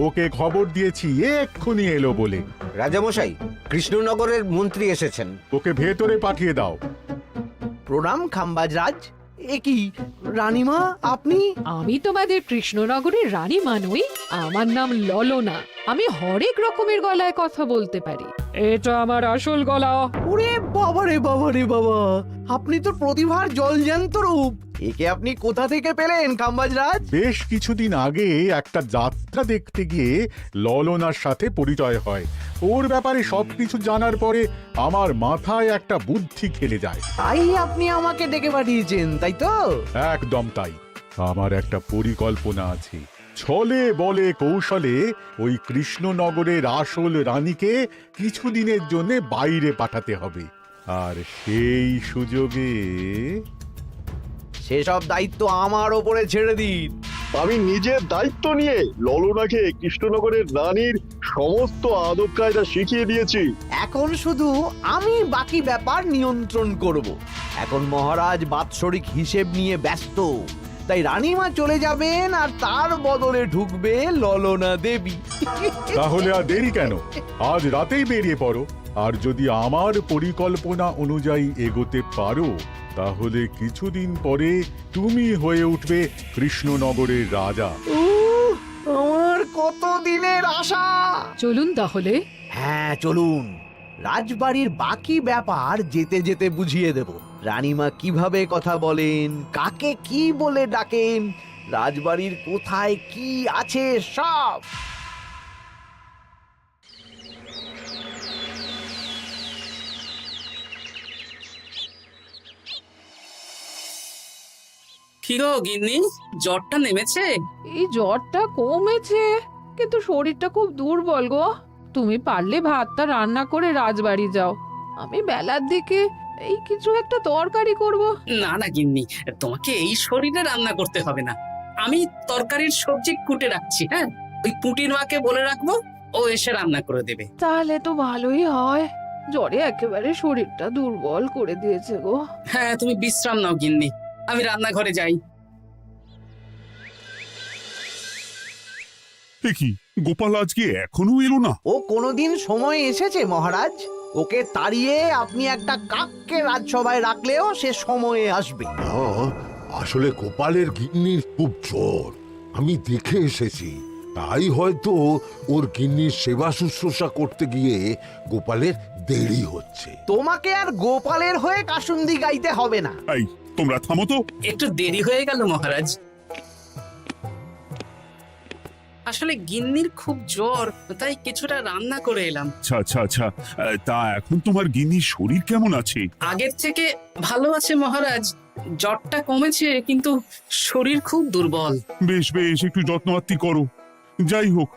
ওকে খবর দিয়েছি এক্ষুনি এলো বলে। রাজামশাই, কৃষ্ণনগরের মন্ত্রী এসেছেন। ওকে ভেতরে পাঠিয়ে দাও। প্রণাম খাম্বাজ রাজ। এ কি রানীমা, আপনি? আমি তোমাদের কৃষ্ণনগরের রানীমা নই, আমার নাম ললনা। আমি হরেক রকমের গলায় কথা বলতে পারি। এটা আমার আসল গলা। ওরে বাবা রে বাবা রে বাবা, আপনি তো প্রতিভার জলজ্যান্ত রূপ। একে আপনি কোথা থেকে পেলেন খাম্বাজ রাজ? বেশ কিছুদিন আগে একটা যাত্রা দেখতে গিয়ে ললনার সাথে পরিচয় হয়। ওর ব্যাপারে সবকিছু জানার পরে আমার মাথায় একটা বুদ্ধি খেলে যায়। তাই আপনি আমাকে ডেকে পাঠিয়েছেন, তাই তো? একদম তাই। আমার একটা পরিকল্পনা আছে। ছলে বলে কৌশলে ওই কৃষ্ণনগরের আসল রানীকে কিছুদিনের জন্য বাইরে পাঠাতে হবে, আর সেই সুযোগে সেসব দায়িত্ব আমার ওপরে ছেড়ে দিন। আমি নিজের দায়িত্ব নিয়ে ললনাকে কৃষ্ণনগরের রানীর সমস্ত আদব কায়দা শিখিয়ে দিয়েছি। এখন শুধু আমি বাকি ব্যাপার নিয়ন্ত্রণ করব। এখন মহারাজ বাৎসরিক হিসেব নিয়ে ব্যস্ত, তাই রানীমা চলে যাবেন আর তার বদলে ঢুকবে ললনা দেবী। তাহলে আর দেরি কেন? আজ রাতেই বেরিয়ে পড়ো। আর যদি আমার পরিকল্পনা অনুযায়ী এগোতে পারো, তাহলে কিছুদিন পরে তুমি হয়ে উঠবে কৃষ্ণনগরের রাজা। আমার কত দিনের আশা। চলুন তাহলে। হ্যাঁ চলুন, রাজবাড়ির বাকি ব্যাপার যেতে যেতে বুঝিয়ে দেব। রানীমা কিভাবে কথা বলেন, কাকে কি বলে ডাকেন, রাজবাড়ির কোথায় কি আছে সব। কি গো গিন্নি, জ্বরটা নেমেছে? এই জ্বরটা কমেছে, কিন্তু শরীরটা খুব দুর্বল গো। তুমি পারলে ভাতটা রান্না করে রাজবাড়ি যাও, আমি বেলার দিকে এই কিছু একটা তরকারি করব। না না গিন্নি, তোমাকে এই শরীরে রান্না করতে হবে না। আমি তরকারির সবজি কুটে রাখছি। হ্যাঁ, ওই পুটির মাকে বলে রাখবো, ও এসে রান্না করে দেবে। তাহলে তো ভালোই হয়। জ্বরে একেবারে শরীরটা দুর্বল করে দিয়েছে গো। হ্যাঁ, তুমি বিশ্রাম নাও গিন্নি, আমি রান্নাঘরে যাই। কি গোপাল আজকে এখনো এলো না? ও কোনোদিন সময় এসেছে মহারাজ? ওকে তাড়িয়ে আপনি একটা কাককে রাজসভায় রাখলেও সে সময়ে আসবে। আসলে গোপালের গিন্নির খুব জ্বর, আমি দেখে এসেছি। তাই হয়তো ওর গিন্নির সেবা শুশ্রূষা করতে গিয়ে গোপালের দেরি হচ্ছে। তোমাকে আর গোপালের হয়ে কাসুন্দি গাইতে হবে না। এই তোমরা থামো তো। একটু দেরি হয়ে গেল মহারাজ। আসলে গিন্নির খুব জ্বর, তাই কিছুটা রান্না করে এলাম। আচ্ছা আচ্ছা আচ্ছা, তা এখন তোমার গিন্নির শরীর কেমন আছে? আগের থেকে ভালো আছে মহারাজ, জ্বরটা কমেছে, কিন্তু শরীর খুব দুর্বল। বেশ বেশ, একটু যত্নআত্তি করো। যাই হোক,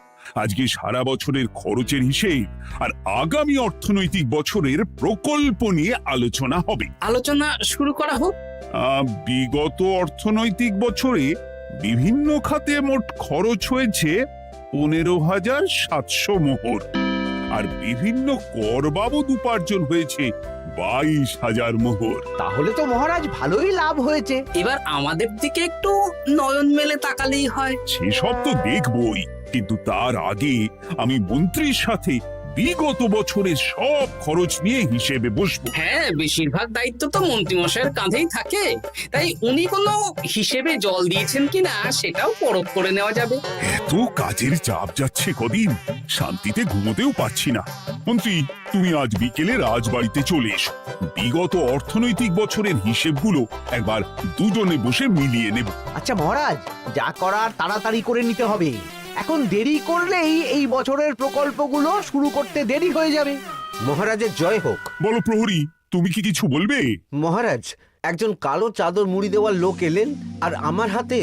আজকে সারা বছরের খরচের হিসেব আর আগামী অর্থনৈতিক বছরের প্রকল্প নিয়ে আলোচনা হবে। আলোচনা শুরু করা হোক। বিগত অর্থনৈতিক বছরে বিভিন্ন খাতে মোট খরচ হয়েছে 15,700 মোহর, আর বিভিন্ন কর বাবদ উপার্জন হয়েছে 22,000 মোহর। তাহলে তো মহারাজ ভালোই লাভ হয়েছে। এবার আমাদের দিকে একটু নয়ন মেলে তাকালেই হয়। সেসব তো দেখবই, কিন্তু তার আগে আমি মন্ত্রীর সাথে বিগত বছরের সব খরচ নিয়ে হিসেবে বসবো। হ্যাঁ, বেশিরভাগ দায়িত্ব তো মন্ত্রীমশাইয়ের কাঁধেই থাকে, তাই উনি কোনো হিসেবে জল দিয়েছেন কিনা সেটাও পরখ করে নেওয়া যাবে। এত কাজের চাপ যাচ্ছে কদিন, শান্তিতে ঘুমোতেও পারছি না। মন্ত্রী, তুমি আজ বিকেলে রাজবাড়িতে চলে এসো। বিগত অর্থনৈতিক বছরের হিসেবগুলো একবার দুজনে বসে মিলিয়ে নেব। আচ্ছা মহারাজ, যা করার তাড়াতাড়ি করে নিতে হবে। এখন দেরি করলেই এই বছরের প্রকল্পগুলো শুরু করতে দেরি হয়ে যাবে। মহারাজের জয় হোক। বলো প্রহরী, তুমি কি কিছু বলবে? মহারাজ, একজন কালো চাদর মুড়ি দেওয়ার লোক এলেন আর আমার হাতে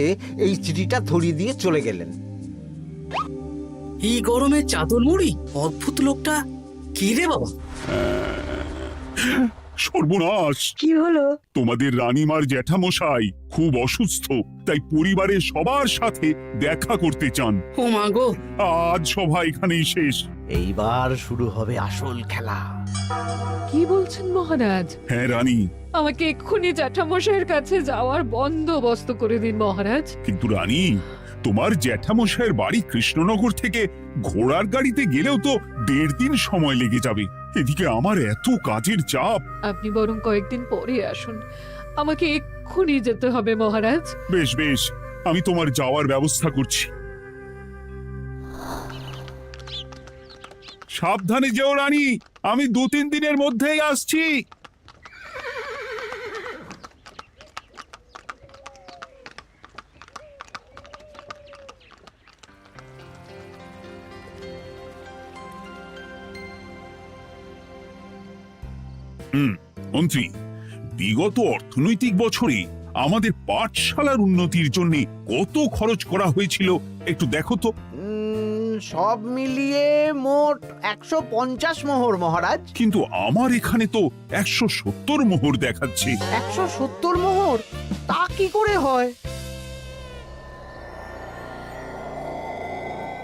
এই চিঠিটা ধরিয়ে দিয়ে চলে গেলেন। এই গরমে চাদর মুড়ি? অদ্ভুত লোকটা। কি রে বাবা? সর্বনাশ! কি হলো? তোমাদের রানীমার জ্যাঠামশাই খুব অসুস্থ, তাই পরিবারের সবার সাথে দেখা করতে চান। ও মা গো! আজ সভা এখানেই শেষ। এইবার শুরু হবে আসল খেলা। কি বলছেন মহারাজ? হ্যাঁ রানী। আমাকে এক্ষুনি জ্যাঠামশাইয়ের কাছে যাওয়ার বন্দোবস্ত করে দিন মহারাজ। কিন্তু রানী, তোমার জ্যাঠামশাইয়ের বাড়ি কৃষ্ণনগর থেকে ঘোড়ার গাড়িতে গেলেও তো 1.5 দিন সময় লেগে যাবে। এদিকে আমার এত কাজের চাপ। আপনি বরং কয়েকদিন পরে আসুন, আমাকে এক্ষুনি যেতে হবে মহারাজ। বেশ বেশ, আমি তোমার যাওয়ার ব্যবস্থা করছি। সাবধানে যেও রানী, আমি 2-3 দিনের মধ্যেই আসছি। মন্ত্রী, বিগত অর্থনৈতিক বছরে আমাদের পাঠশালার উন্নতির জন্য কত খরচ করা হয়েছিল একটু দেখো তো। সব মিলিয়ে মোট 150 মোহর মহারাজ। কিন্তু আমার এখানে তো 170 মোহর দেখাচ্ছে। 170 মোহর? তা কি করে হয়?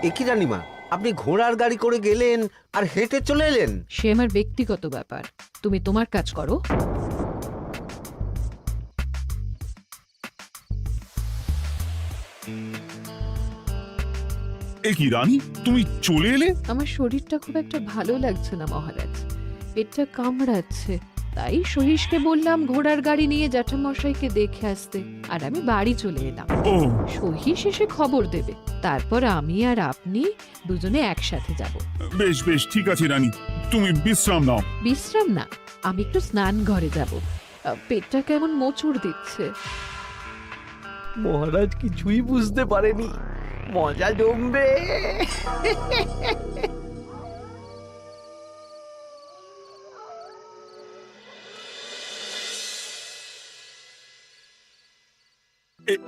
একই রানীমা, আপনি ঘোড়ার গাড়ি করে গেলেন আর হেঁটে চলে এলেন? সে আমার ব্যক্তিগত ব্যাপার, তুমি তোমার কাজ করো। এ কি রানী, তুমি চলে এলে? আমার শরীরটা খুব একটা ভালো লাগছে না মহারাজ, পেটটা কামড়াচ্ছে। তাই সহিসকে বললাম ঘোড়ার গাড়ি নিয়ে জ্যাঠামশাইকে দেখে আসতে, আর আমি বাড়ি চলে এলাম। ও, সহিস এসে খবর দেবে, তারপর আমি আর আপনি দুজনে একসাথে যাব। বেশ বেশ, ঠিক আছে রানী, তুমি বিশ্রাম নাও। বিশ্রাম না, আমি একটু স্নান ঘরে যাব, পেটটা কেমন মোচড় দিচ্ছে। মহারাজ কিছুই বুঝতে পারেনি, মজা জমবে।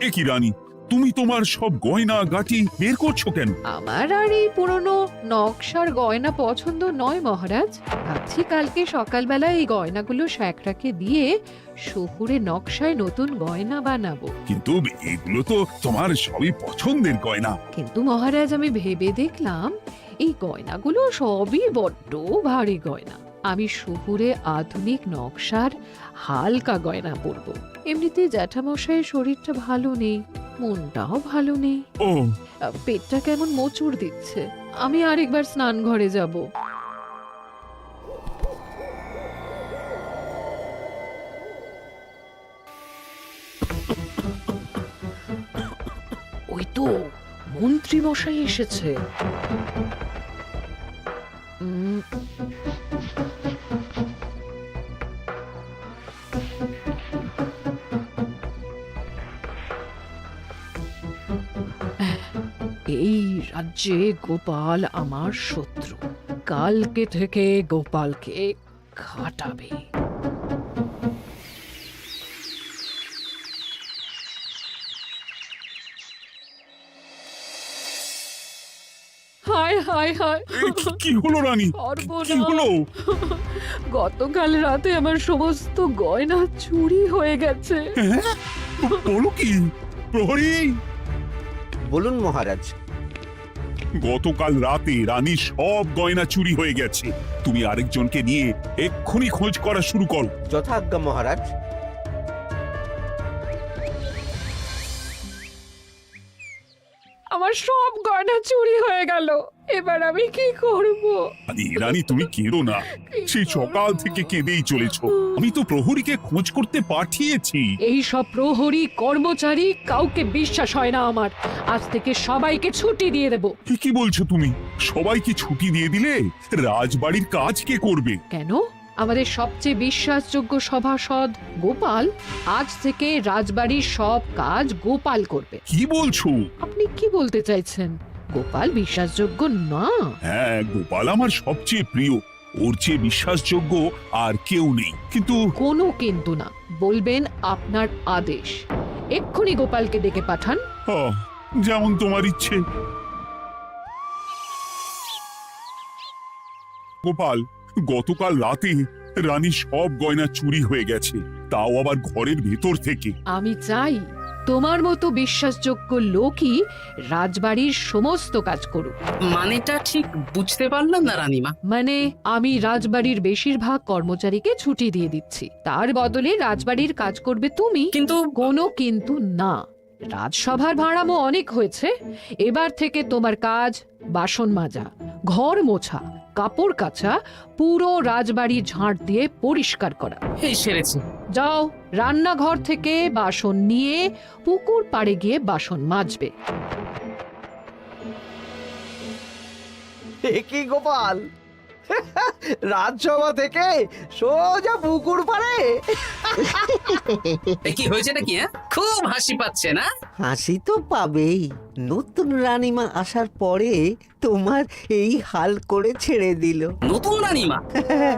এ কি রানী, তুমি তোমার সব গয়না গাটি বের করছো কেন? আমার আর এই পুরনো নকশার গয়না পছন্দ নয় মহারাজ। ভাবছি কালকে সকালবেলা এই গয়নাগুলো শ্যাকরাকে দিয়ে শহুরে নকশায় নতুন গয়না বানাবো। কিন্তু এগুলো তো তোমার সবই পছন্দের গয়না। কিন্তু মহারাজ আমি ভেবে দেখলাম এই গয়নাগুলো সবই বড্ড ভারী গয়না। আমি শহুরে আধুনিক নকশার হালকা গয়না পরবো। এমনিতে জ্যাঠামশাইয়ের শরীরটা ভালো নেই, মনটাও ভালো নেই, ও, পেটটা কেমন মোচড় দিচ্ছে। আমি আরেকবার স্নান ঘরে যাব। ওই তো মন্ত্রী মশাই এসেছে। এই রাজ্যে গোপাল আমার শত্রু, কালকে থেকে গোপালকে খাটাবে। হায় হায় হায়, কি হলো রানী, কি হলো? গতকাল রাতে আমার সমস্ত গয়না চুরি হয়ে গেছে। হ্যাঁ? বলো কি প্রহরী? বলুন মহারাজ। গতকাল রাতে রানীর সব গয়না চুরি হয়ে গেছে। তুমি আরেকজনকে নিয়ে এক্ষুনি খোঁজ করা শুরু করো। যথাজ্ঞা মহারাজ। আমার সব গয়না চুরি হয়ে গেল, এবার আমি কি করব? রানী তুমি কেঁদো না, সেই সকাল থেকে কেঁদেই চলেছ। আমি তো প্রহরীকে খোঁজ করতে পাঠিয়েছি। এই সব প্রহরী কর্মচারী কাউকে বিশ্বাস হয় না আমার। আজ থেকে সবাইকে ছুটি দিয়ে দেব। কি বলছো তুমি? সবাইকে ছুটি দিয়ে দিলে রাজবাড়ির কাজ কে করবে? কেন? আমাদের সবচেয়ে বিশ্বাসযোগ্য সভাসদ গোপাল আজ থেকে রাজবাড়ির সব কাজ গোপাল করবে। কি বলছো? আপনি কি বলতে চাইছেন? গোপাল বিশ্বাসযোগ্য না? হ্যাঁ, গোপাল আমার সবচেয়ে প্রিয়। ওর চেয়ে বিশ্বাসযোগ্য আর কেউ নেই। কিন্তু কোনো কিন্তু না, বলবেন আপনার আদেশ। এক্ষুনি গোপালকে ডেকে পাঠান। যেমন তোমার ইচ্ছে। গোপাল, গতকাল রাতে রানীর সব গয়না চুরি হয়ে গেছে, তাও আবার ঘরের ভেতর থেকে। আমি চাই তোমার মতো বিশ্বাসযোগ্য লোকই রাজবাড়ির সমস্ত কাজ করুক। মানেটা ঠিক বুঝতে পারলাম না রানীমা। মানে আমি রাজবাড়ির বেশিরভাগ কর্মচারীকে ছুটি দিয়ে দিচ্ছি, তার বদলে রাজবাড়ির কাজ করবে তুমি। কিন্তু কোনো কিন্তু না। রাজসভার ভাড়ামো অনেক হয়েছে। এবার থেকে তোমার কাজ বাসন মাজা, ঘর মোছা, কাপড় কাচা, পুরো রাজবাড়ি ঝাঁট দিয়ে পরিষ্কার করা। এই সেরেছে। যাও, রান্নাঘর থেকে বাসন নিয়ে পুকুর পাড়ে গিয়ে বাসন মাজবে। এ কি গোপাল, রাজসভা থেকে সোজা পুকুর পাড়ে? এ কি হয়েছে নাকি? হ্যাঁ, খুব হাসি পাচ্ছে না? হাসি তো পাবেই। নতুন রানীমা আসার পরে তোমার এই হাল করে ছেড়ে দিল। নতুন রানীমা?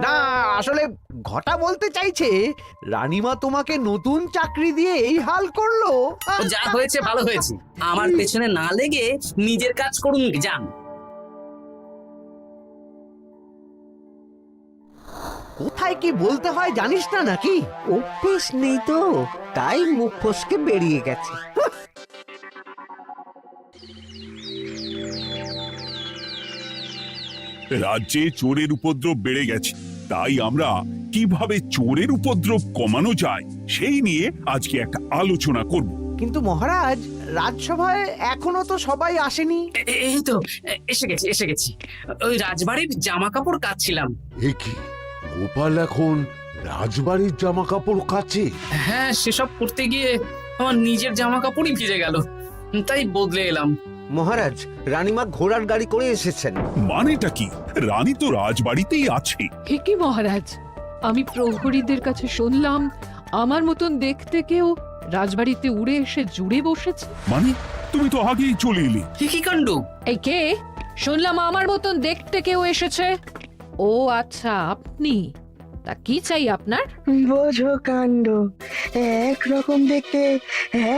না, আসলে ঘটা বলতে চাইছে রানীমা তোমাকে নতুন চাকরি দিয়ে এই হাল করলো। ও যা হয়েছে ভালো হয়েছে। আমার পেছনে না লেগে নিজের কাজ করুন, যান। কোথায় কি বলতে হয় জানিস না নাকি? অভ্যেস নেই তো, তাই মুখ ফসকে বেরিয়ে গেছে। রাজ্যে চোরের উপদ্রব বেড়ে গেছে, তাই আমরা কিভাবে চোরের উপদ্রব কমানো যায় সেই নিয়ে আজকে একটা আলোচনা করব। কিন্তু মহারাজ, রাজসভায় এখনো তো সবাই আসেনি। এই তো এসে গেছি। ওই রাজবাড়ির জামা কাপড় কাচ্ছিলাম। এ কি, গোপাল এখন রাজবাড়ির জামা কাপড় কাচে? হ্যাঁ, সেসব করতে গিয়ে আমার নিজের জামা কাপড়ই ভিজে গেল, তাই বদলে এলাম। মহারাজ, রানীমা ঘোড়ার গাড়ি করে এসেছেন। মানেটা কি? রানী তো রাজবাড়িতেই আছে। এ কি মহারাজ, আমি প্রহরীদের কাছে শুনলাম আমার মতন দেখতে কেউ রাজবাড়িতে উড়ে এসে জুড়ে বসেছে। মানে তুমি তো আগেই চলে এলে। কি কাণ্ড! এই কে? শুনলাম আমার মতন দেখতে কেউ এসেছে। ও আচ্ছা, আপনি। তা কি চাই আপনার? বোঝো কাণ্ড, একরকম দেখতে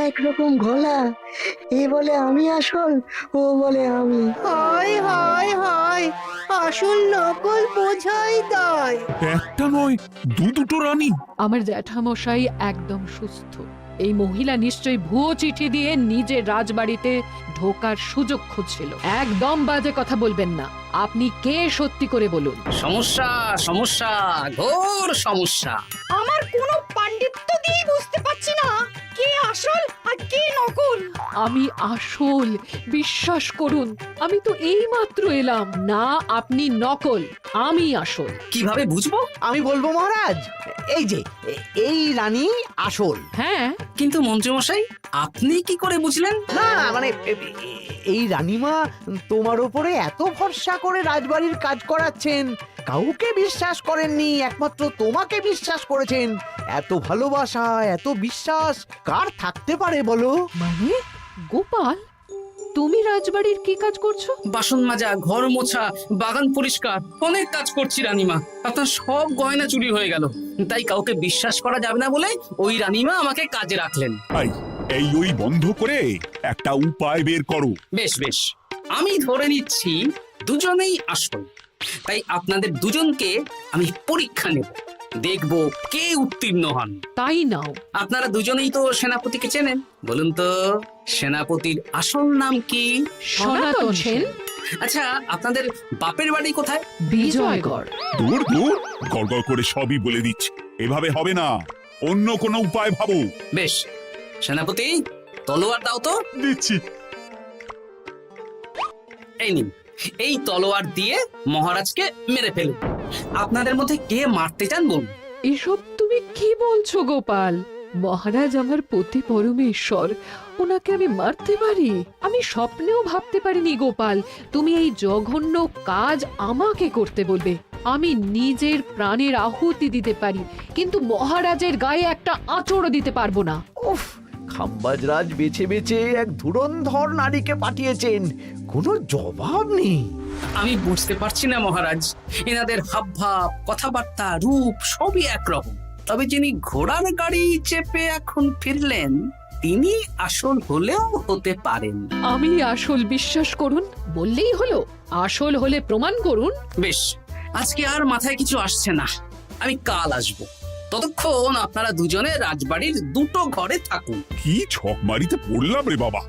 একরকম গলা। এ বলে আমি আসল, ও বলে আমি। হায় হায় হায়, আসল নকল বোঝাই দায়। একটা নয়, দুটো রানী। আমার জ্যাঠামশাই একদম সুস্থ। এই মহিলা নিশ্চয়ই ভুয়ো চিঠি দিয়ে নিজের রাজবাড়িতে ঢোকার সুযোগ খুঁজছিল। একদম বাজে কথা বলবেন না। আপনি কে সত্যি করে বলুন। সমস্যা, ঘোর সমস্যা। আমার কোনো পাণ্ডিত্য দিয়ে বুঝতে পারছি না কে আসল আর কে নকল। আমি আসল, বিশ্বাস করুন। আমি তো এই মাত্র এলাম। না, আপনি নকল, আমি আসল। কিভাবে বুঝবো? আমি বলবো মহারাজ, এই যে এই রানী আসল। হ্যাঁ, কিন্তু মন্ত্রীমশাই, আপনি কি করে বুঝলেন? না মানে এই রানীমা তোমার উপরে এত ভরসা করে রাজবাড়ির কাজ করাচ্ছেন, কাউকে বিশ্বাস করেননি, একমাত্র তোমাকে বিশ্বাস করেছেন। এত ভালোবাসা, এত বিশ্বাস কার থাকতে পারে বলো? মানে গোপাল, তুমি রাজবাড়ির কি কাজ করছো? বাসন মাজা, ঘর মোছা, বাগান পরিষ্কার, অনেক কাজ করছি রানীমা। আপনার সব গয়না চুরি হয়ে গেল, তাই কাউকে বিশ্বাস করা যাবে না বলে ওই রানীমা আমাকে কাজে রাখলেন। এই ওই বন্ধ করে একটা উপায় বের করো। বেশ, আমি ধরে নিচ্ছি দুজনেই আসল। তাই আপনাদের দুজনকে আমি পরীক্ষা নেব, দেখব কে উত্তীর্ণ হন। তাই নাও। আপনারা দুজনেই তো সেনাপতিকে চেনেন, বলুন তো সেনাপতির আসল নাম কি? সনাতন সেন। আচ্ছা, আপনাদের বাপের বাড়ি কোথায়? বিজয়গড়। দূর গড়গড় করে সবই বলে দিচ্ছে। এভাবে হবে না, অন্য কোনো উপায় ভাবো। বেশ, সেনাপতি তলোয়ার দাও তো। দিচ্ছি। এই নিন, এই তলোয়ার দিয়ে মহারাজকে মেরে ফেলুন। আপনাদের মধ্যে কে মারতে চান বলুন। এসব তুমি কি বলছো গোপাল? মহারাজ আমার পতি পরমেশ্বর, ওনাকে আমি মারতে পারি? আমি স্বপ্নেও ভাবতে পারিনি গোপাল তুমি এই জঘন্য কাজ আমাকে করতে বলবে। আমি নিজের প্রাণের আহুতি দিতে পারি, কিন্তু মহারাজের গায়ে একটা আঁচড়ও দিতে পারবো না। উফ, খাম্বাজরাজ বেছে বেছে এক ধুরন্ধর নারীকে পাঠিয়েছেন, কোনো জবাব নেই। আমি বুঝতে পারছি না মহারাজ, এনাদের হাবভাব, কথাবার্তা, রূপ সবই একরকম। তবে যিনি ঘোড়ার গাড়ি চেপে এখন ফিরলেন, তিনি আসল হলেও হতে পারেন। আমি আসল, বিশ্বাস করুন। বললেই হলো? আসল হলে প্রমাণ করুন। বেশ, আজকে আর মাথায় কিছু আসছে না, আমি কাল আসবো। ততক্ষণ আপনারা দুজনে রাজবাড়ির দুটো ঘরে থাকুন। কি ছক মারিতে পড়লাম রে বাবা।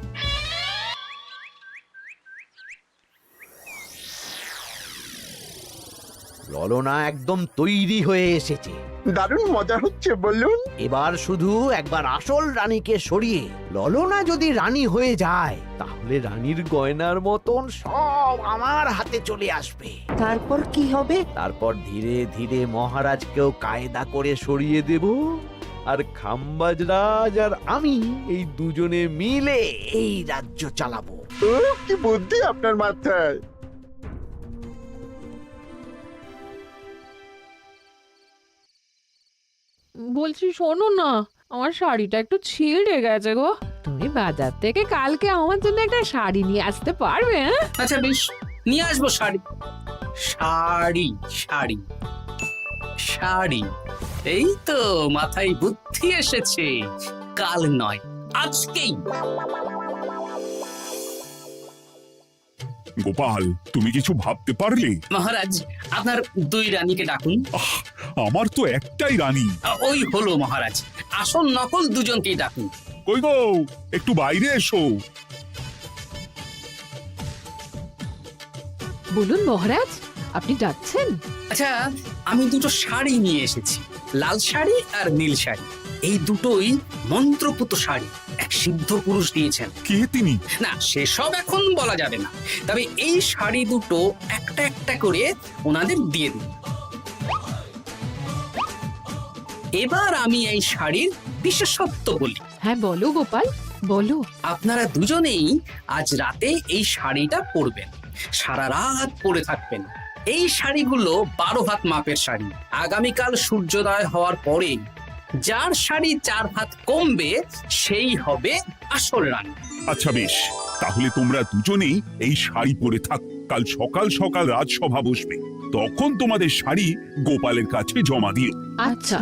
ললনা একদম তৈরি হয়ে এসেছে। দারুণ মজা হচ্ছে বলুন। এবার শুধু একবার আসল রানীকে সরিয়ে ললনা যদি রানী হয়ে যায়, তাহলে রানীর গয়নার মতন সব আমার হাতে চলে আসবে। তারপর কি হবে? তারপর ধীরে ধীরে মহারাজকেও কায়দা করে সরিয়ে দেব, আর খাম্বাজ রাজ আর আমি এই দুজনে মিলে এই রাজ্য চালাবো। কি বুদ্ধি আপনার মাথায়। বলছি শোনো না, আমার শাড়িটা একটু ছিঁড়ে গেছে গো। তুমি বাজার থেকে কালকে আমার জন্য একটা শাড়ি নিয়ে আসতে পারবে? হ্যাঁ? আচ্ছা বেশ, নিয়ে আসবো শাড়ি। শাড়ি শাড়ি শাড়ি, এই তো মাথায় বুদ্ধি এসেছে। কাল নয়, আজকেই। গোপাল, তুমি কিছু ভাবতে পারলে? মহারাজ, আপনার দুই রানীকে ডাকুন। আমার তো একটাই রানী। ওই হলো মহারাজ, আসল নকল দুজনকেই ডাকুন। কই গো, একটু বাইরে এসো। বলুন মহারাজ, আপনি ডাকছেন? আচ্ছা, আমি দুটো শাড়ি নিয়ে এসেছি, লাল শাড়ি আর নীল শাড়ি। এই দুটোই মন্ত্রপুত শাড়ি, এক সিদ্ধ পুরুষ দিয়েছেন। কে তিনি? না, সেসব এখন বলা যাবে না, তবে এই শাড়ি দুটো একটা একটা করে ওনাদের দিয়ে দিন। এবার আমি এই শাড়ির বিশেষত্ব বলি। হ্যাঁ বলো গোপাল, বলো। আপনারা দুজনেই আজ রাতে এই শাড়িটা পরবেন, সারা রাত পরে থাকবেন। এই শাড়িগুলো 12 হাত মাপের শাড়ি। আগামীকাল সূর্যোদয় হওয়ার পরে যার শাড়ি 4 হাত কমবে সেই হবে আসল রানী। আচ্ছা বেশ, তাহলে তোমরা দুজনেই এই শাড়ি পরে থাক। কাল সকাল সকাল রাজসভা বসবে, তখন তোমাদের শাড়ি গোপালের কাছে জমা দিও। আচ্ছা।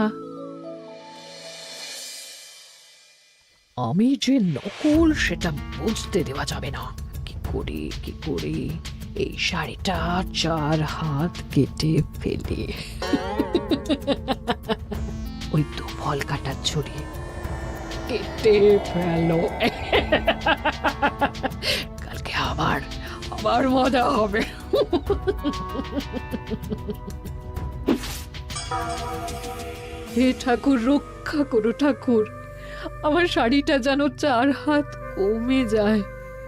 আমি যে নকল সেটা বুঝতে দেওয়া যাবে না। কি করে এই শাড়িটা 4 হাত কেটে ফেলে ওই তো ফল কাটার ছড়ি কেটে ফেলো। কালকে আবার মজা হবে। হে ঠাকুর, রক্ষা করো ঠাকুর, আমার শাড়িটা যেন 4 হাত কমে যায়।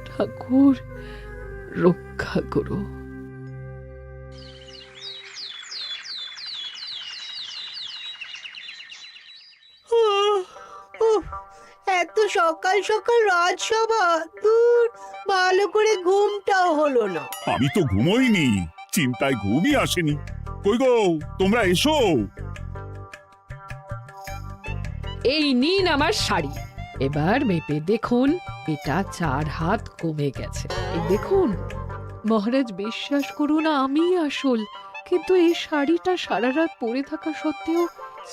ঠাকুর রক্ষা করো। এত সকাল সকাল রাজসভা, দূর, ভালো করে ঘুমটাও হলো না। আমি তো ঘুমোইনি, চিন্তায় ঘুমই আসেনি। কই গো, তোমরা এসো। এই নিন আমার শাড়ি, এবার মেপে দেখুন, এটা 4 হাত কমে গেছে। এই দেখুন মহারাজ, বিশ্বাস করুন আমি আসল, কিন্তু এই শাড়িটা সারা রাত পরে থাকা সত্ত্বেও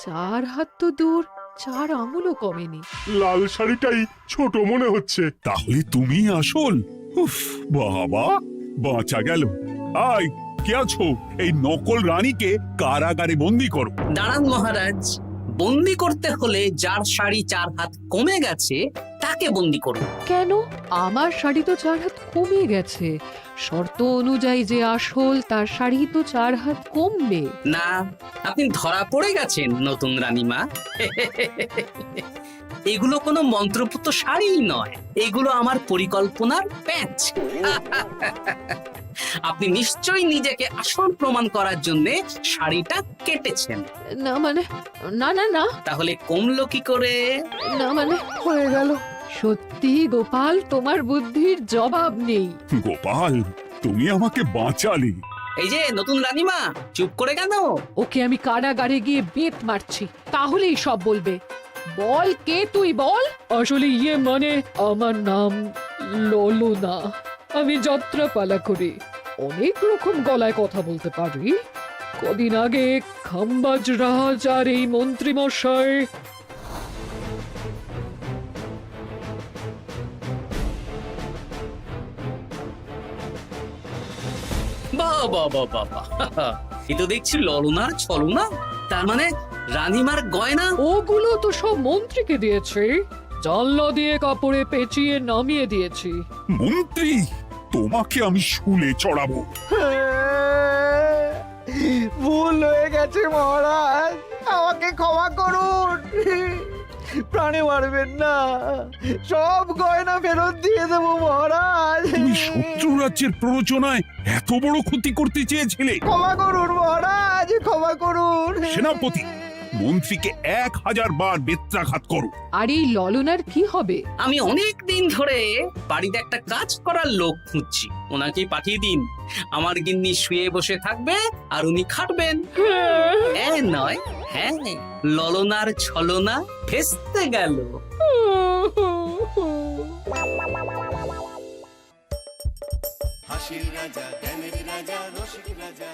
4 হাত তো দূর, 4 আঙুলও কমেনি। লাল শাড়িটাই ছোট মনে হচ্ছে। তাহলে তুমি আসল? উফ, বাবা, বাঁচা গেল। আয়, কে আছো? এই নকল রানীকে কারাগারে বন্দি করো। দাঁড়ান মহারাজ, বন্দি করতে হলে যার শাড়ি 4 হাত কমে গেছে তাকে বন্দি করুন। কেন? আমার শাড়ি তো 4 হাত কমে গেছে। শর্ত অনুযায়ী যে আসল তার শাড়ি তো 4 হাত কমবে না, আপনি ধরা পড়ে গেছেন নতুন রানীমা। এগুলো কোনো মন্ত্রপুত শাড়ি নয়, এগুলো আমার পরিকল্পনার প্যাচ। আপনি নিশ্চয়ই নিজেকে আসল প্রমাণ করার জন্য শাড়িটা কেটেছেন। না মানে, না না না, তাহলে কমলো কি করে? না মানে হয়ে গেল। সত্যি গোপাল, তোমার বুদ্ধির জবাব নেই। গোপাল, তুমি আমাকে বাঁচালে। এই যে নতুন রানীমা, চুপ করে কেন? ওকে আমি কারাগারে গিয়ে বেত মারছি, তাহলেই সব বলবে। বল, কে তুই বল। আসলে মানে আমার নাম ললনা, আমি যাত্রাপালা করি, অনেক রকম গলায় কথা বলতে পারি। কদিন আগে খাম্বাজ রাজ আর এই মন্ত্রী মশাই বাবা বাবা বাবা, এ তো দেখছি ললনার ছলনা। তার মানে রানীমার গয়না? ওগুলো তো সব মন্ত্রীকে দিয়েছে, জানলা দিয়ে কাপড়ে পেঁচিয়ে নামিয়ে দিয়েছি। মন্ত্রী, তোমাকে আমি শুলে চড়াবো। ভুল হয়ে গেছে মহারাজ, আমাকে ক্ষমা করুন। প্রাণে মারবেন না, সব গয়না ফেরত দিয়ে দেবো মহারাজ। তুমি শত্রু রাজ্যের প্ররোচনায় এত বড় ক্ষতি করতে চেয়েছিলে? ক্ষমা করুন মহারাজ, ক্ষমা করুন। সেনাপতি, মন্ত্রীকে 1000 বার বেত্রাঘাত করো। আর এই ললনার কি হবে? আমি অনেক দিন ধরে বাড়িতে একটা কাজ করার লোক খুঁজছি, ওনাকেই পাঠিয়ে দিন। আমার গিন্নি শুয়ে বসে থাকবে আর উনি খাটবেন। নয়, হ্যাঁ, ললনার ছলনা ভেস্তে গেল। হাসির রাজা, জ্ঞানের রাজা, রসিক রাজা।